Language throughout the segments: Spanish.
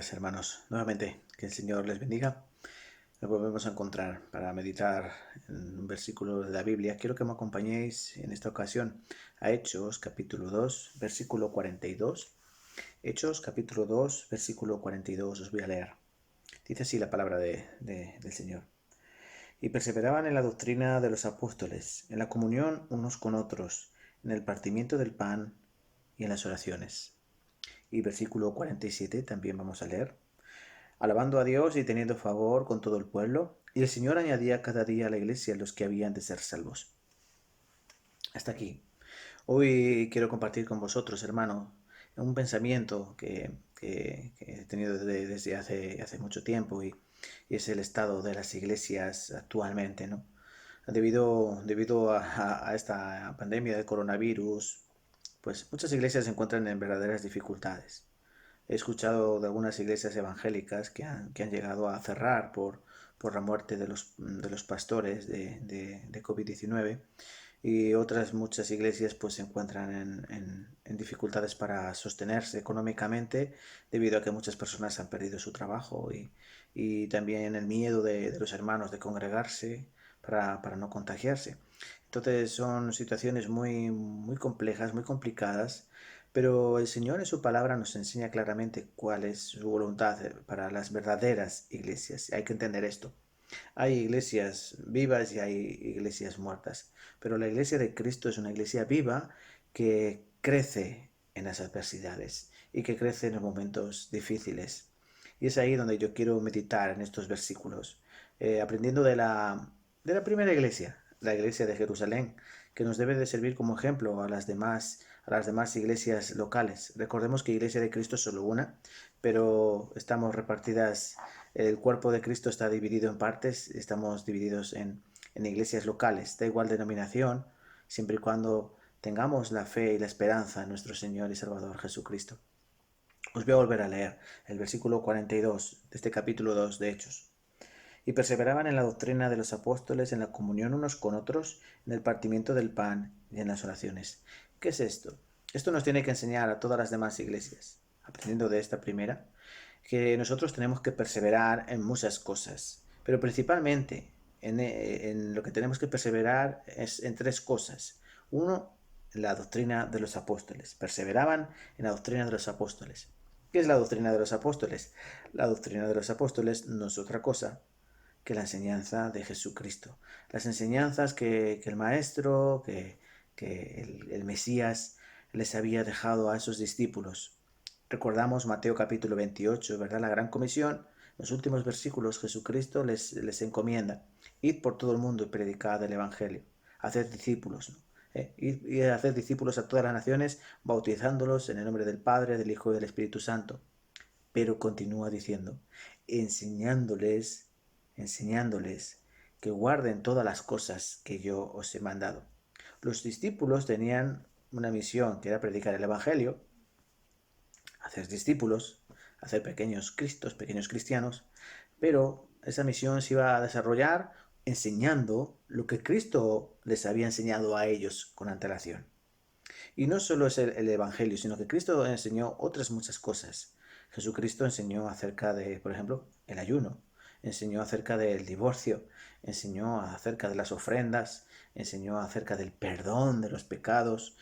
días, hermanos. Nuevamente, que el Señor les bendiga. Nos volvemos a encontrar para meditar en un versículo de la Biblia. Quiero que me acompañéis en esta ocasión a Hechos, capítulo 2, versículo 42. Hechos, capítulo 2, versículo 42. Os voy a leer. Dice así la palabra del Señor. Y perseveraban en la doctrina de los apóstoles, en la comunión unos con otros, en el partimiento del pan y en las oraciones. Y versículo 47 también vamos a leer. Alabando a Dios y teniendo favor con todo el pueblo, y el Señor añadía cada día a la iglesia los que habían de ser salvos. Hasta aquí. Hoy quiero compartir con vosotros, hermano, un pensamiento que he tenido desde hace mucho tiempo y es el estado de las iglesias actualmente, ¿no? Debido a esta pandemia del coronavirus, pues muchas iglesias se encuentran en verdaderas dificultades. He escuchado de algunas iglesias evangélicas que han llegado a cerrar por la muerte de los pastores de COVID-19 y otras muchas iglesias pues se encuentran en dificultades para sostenerse económicamente debido a que muchas personas han perdido su trabajo y también el miedo de los hermanos de congregarse para no contagiarse. Entonces son situaciones muy complejas, muy complicadas, pero el Señor en su palabra nos enseña claramente cuál es su voluntad para las verdaderas iglesias. Hay que entender esto. Hay iglesias vivas y hay iglesias muertas, pero la iglesia de Cristo es una iglesia viva que crece en las adversidades y que crece en los momentos difíciles. Y es ahí donde yo quiero meditar en estos versículos, aprendiendo de la primera iglesia, la iglesia de Jerusalén, que nos debe de servir como ejemplo a las demás iglesias locales. Recordemos que Iglesia de Cristo es solo una, pero estamos repartidas, el cuerpo de Cristo está dividido en partes, estamos divididos en iglesias locales, da igual denominación, siempre y cuando tengamos la fe y la esperanza en nuestro Señor y Salvador Jesucristo. Os voy a volver a leer el versículo 42 de este capítulo 2 de Hechos. Y perseveraban en la doctrina de los apóstoles, en la comunión unos con otros, en el partimiento del pan y en las oraciones. ¿Qué es esto? Esto nos tiene que enseñar a todas las demás iglesias, aprendiendo de esta primera, que nosotros tenemos que perseverar en muchas cosas, pero principalmente en lo que tenemos que perseverar es en tres cosas. Uno, la doctrina de los apóstoles. Perseveraban en la doctrina de los apóstoles. ¿Qué es la doctrina de los apóstoles? La doctrina de los apóstoles no es otra cosa que la enseñanza de Jesucristo. Las enseñanzas que el Maestro, que el Mesías les había dejado a esos discípulos. Recordamos Mateo capítulo 28, ¿verdad? La gran comisión. En los últimos versículos Jesucristo les encomienda: id por todo el mundo y predicad el Evangelio. Haced discípulos, ¿no? Y hacer discípulos a todas las naciones, bautizándolos en el nombre del Padre, del Hijo y del Espíritu Santo. Pero continúa diciendo, enseñándoles, enseñándoles que guarden todas las cosas que yo os he mandado. Los discípulos tenían una misión que era predicar el Evangelio, hacer discípulos, hacer pequeños cristos, pequeños cristianos, pero esa misión se iba a desarrollar enseñando lo que Cristo les había enseñado a ellos con antelación. Y no solo es el Evangelio, sino que Cristo enseñó otras muchas cosas. Jesucristo enseñó acerca de, por ejemplo, el ayuno, enseñó acerca del divorcio, enseñó acerca de las ofrendas, enseñó acerca del perdón de los pecados,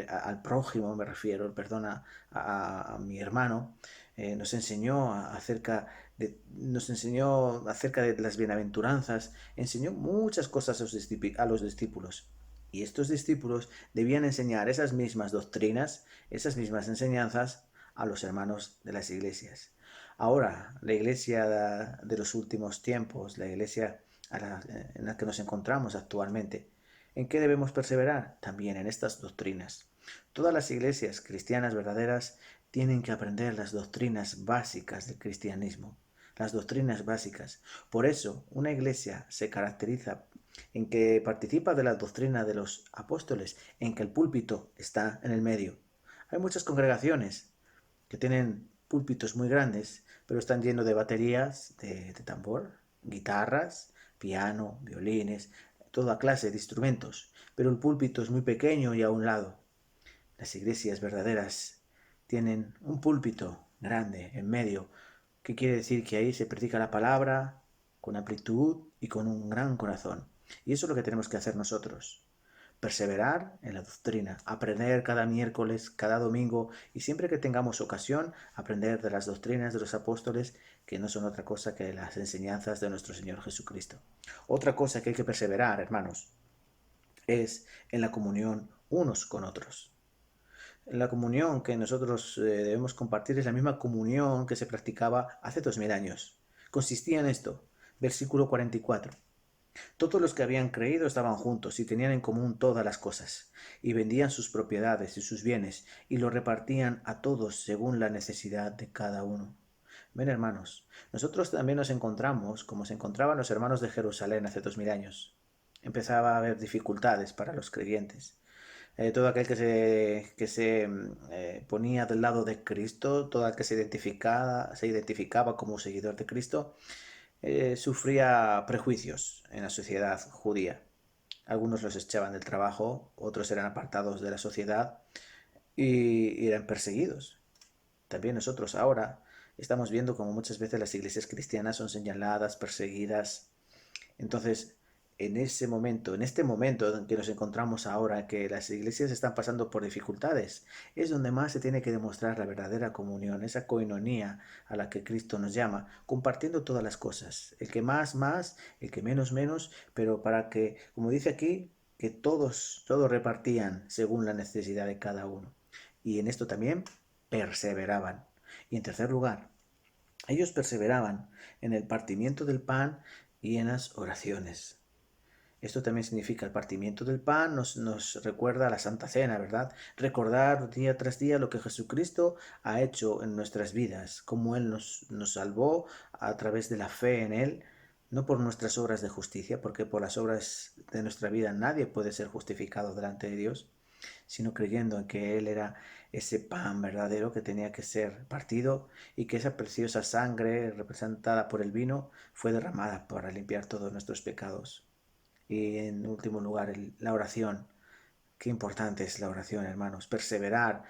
al prójimo me refiero, el perdón a mi hermano, nos enseñó acerca de las bienaventuranzas, enseñó muchas cosas a los discípulos. Y estos discípulos debían enseñar esas mismas doctrinas, esas mismas enseñanzas a los hermanos de las iglesias. Ahora, la iglesia de los últimos tiempos, la iglesia en la que nos encontramos actualmente, ¿en qué debemos perseverar? También en estas doctrinas. Todas las iglesias cristianas verdaderas tienen que aprender las doctrinas básicas del cristianismo, las doctrinas básicas. Por eso, una iglesia se caracteriza en que participa de la doctrina de los apóstoles, en que el púlpito está en el medio. Hay muchas congregaciones que tienen púlpitos muy grandes, pero están llenos de baterías de tambor, guitarras, piano, violines, toda clase de instrumentos, pero el púlpito es muy pequeño y a un lado. Las iglesias verdaderas tienen un púlpito grande en medio, ¿Qué quiere decir? Que ahí se predica la palabra con amplitud y con un gran corazón. Y eso es lo que tenemos que hacer nosotros. Perseverar en la doctrina, aprender cada miércoles, cada domingo y siempre que tengamos ocasión, aprender de las doctrinas de los apóstoles, que no son otra cosa que las enseñanzas de nuestro Señor Jesucristo. Otra cosa que hay que perseverar, hermanos, es en la comunión unos con otros. La comunión que nosotros debemos compartir es la misma comunión que se practicaba hace 2000 años. Consistía en esto, versículo 44. Todos los que habían creído estaban juntos y tenían en común todas las cosas, y vendían sus propiedades y sus bienes, y los repartían a todos según la necesidad de cada uno. Ven, hermanos, nosotros también nos encontramos como se encontraban los hermanos de Jerusalén hace 2000 años. Empezaba a haber dificultades para los creyentes. Todo aquel que se ponía del lado de Cristo, todo aquel que se identificaba como seguidor de Cristo, sufría prejuicios en la sociedad judía. Algunos los echaban del trabajo, otros eran apartados de la sociedad y eran perseguidos. También nosotros ahora estamos viendo como muchas veces las iglesias cristianas son señaladas, perseguidas. Entonces, en este momento en que nos encontramos ahora, que las iglesias están pasando por dificultades, es donde más se tiene que demostrar la verdadera comunión, esa coinonía a la que Cristo nos llama, compartiendo todas las cosas, el que más, el que menos, pero para que, como dice aquí, que todos repartían según la necesidad de cada uno. Y en esto también perseveraban. Y en tercer lugar, ellos perseveraban en el partimiento del pan y en las oraciones. Esto también significa el partimiento del pan, nos recuerda a la Santa Cena, ¿verdad? Recordar día tras día lo que Jesucristo ha hecho en nuestras vidas, cómo Él nos salvó a través de la fe en Él, no por nuestras obras de justicia, porque por las obras de nuestra vida nadie puede ser justificado delante de Dios, sino creyendo en que Él era ese pan verdadero que tenía que ser partido y que esa preciosa sangre representada por el vino fue derramada para limpiar todos nuestros pecados. Y en último lugar, la oración. Qué importante es la oración, hermanos. Perseverar,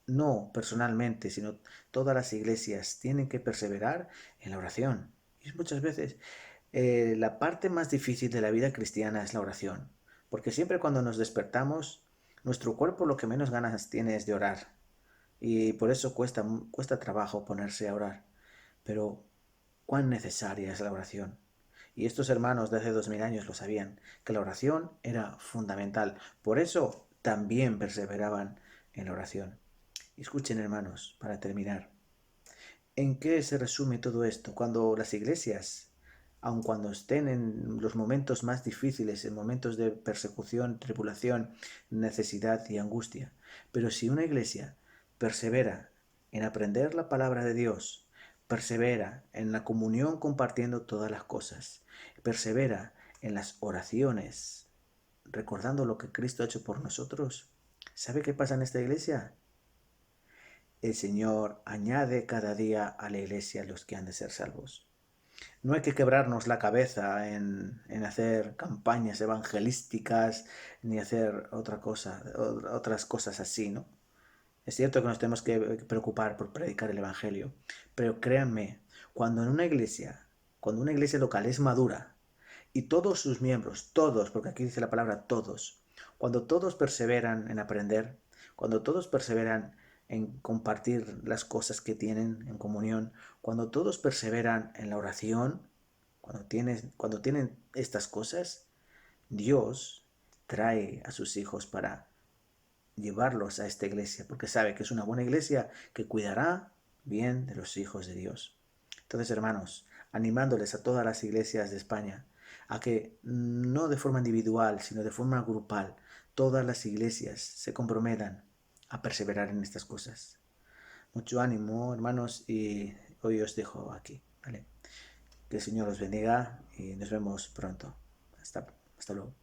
no personalmente, sino todas las iglesias tienen que perseverar en la oración. Y muchas veces la parte más difícil de la vida cristiana es la oración. Porque siempre cuando nos despertamos, nuestro cuerpo lo que menos ganas tiene es de orar. Y por eso cuesta trabajo ponerse a orar. Pero cuán necesaria es la oración. Y estos hermanos de hace 2000 años lo sabían, que la oración era fundamental. Por eso también perseveraban en la oración. Y escuchen, hermanos, para terminar. ¿En qué se resume todo esto? Cuando las iglesias, aun cuando estén en los momentos más difíciles, en momentos de persecución, tribulación, necesidad y angustia, pero si una iglesia persevera en aprender la palabra de Dios, persevera en la comunión compartiendo todas las cosas, persevera en las oraciones, recordando lo que Cristo ha hecho por nosotros, ¿sabe qué pasa en esta iglesia? El Señor añade cada día a la iglesia los que han de ser salvos. No hay que quebrarnos la cabeza en hacer campañas evangelísticas ni hacer otras cosas así, ¿no? Es cierto que nos tenemos que preocupar por predicar el Evangelio, pero créanme, cuando una iglesia local es madura y todos sus miembros, todos, porque aquí dice la palabra todos, cuando todos perseveran en aprender, cuando todos perseveran en compartir las cosas que tienen en comunión, cuando todos perseveran en la oración, cuando tienen estas cosas, Dios trae a sus hijos para llevarlos a esta iglesia, porque sabe que es una buena iglesia que cuidará bien de los hijos de Dios. Entonces, hermanos, animándoles a todas las iglesias de España a que no de forma individual, sino de forma grupal, todas las iglesias se comprometan a perseverar en estas cosas. Mucho ánimo, hermanos, y hoy os dejo aquí, ¿vale? Que el Señor os bendiga y nos vemos pronto. Hasta luego.